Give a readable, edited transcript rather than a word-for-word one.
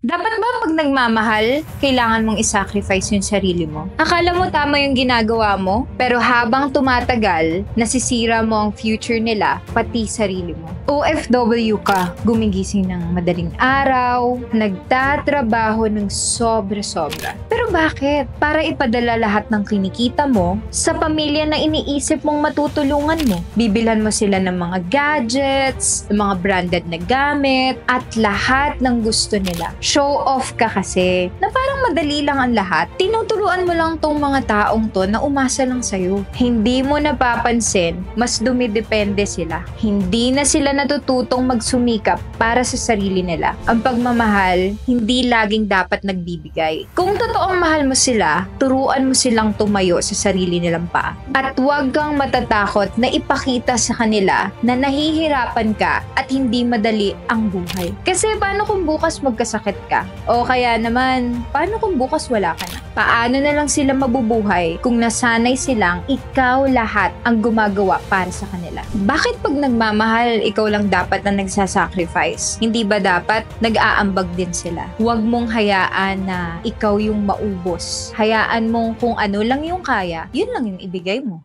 Dapat ba pag nagmamahal, kailangan mong isacrifice yung sarili mo? Akala mo tama yung ginagawa mo, pero habang tumatagal, nasisira mo ang future nila, pati sarili mo. OFW ka, gumigising ng madaling araw, nagtatrabaho ng sobra-sobra. Pero bakit? Para ipadala lahat ng kinikita mo sa pamilya na iniisip mong matutulungan mo. Bibilhan mo sila ng mga gadgets, ng mga branded na gamit, at lahat ng gusto nila. Show off ka kasi na parang madali lang ang lahat. Tinuturuan mo lang tong mga taong to na umasa lang sa'yo. Hindi mo napapansin, mas dumidepende sila. Hindi na sila natututong magsumikap para sa sarili nila. Ang pagmamahal, hindi laging dapat nagbibigay. Kung totoong mahal mo sila, turuan mo silang tumayo sa sarili nilang paa. At huwag kang matatakot na ipakita sa kanila na nahihirapan ka at hindi madali ang buhay. Kasi paano kung bukas magkasakit ka? O kaya naman, paano kung bukas wala ka na? Paano na lang sila mabubuhay kung nasanay silang ikaw lahat ang gumagawa para sa kanila? Bakit pag nagmamahal, ikaw lang dapat na nagsasacrifice? Hindi ba dapat nag-aambag din sila? Huwag mong hayaan na ikaw yung maubos. Hayaan mong kung ano lang yung kaya, yun lang yung ibigay mo.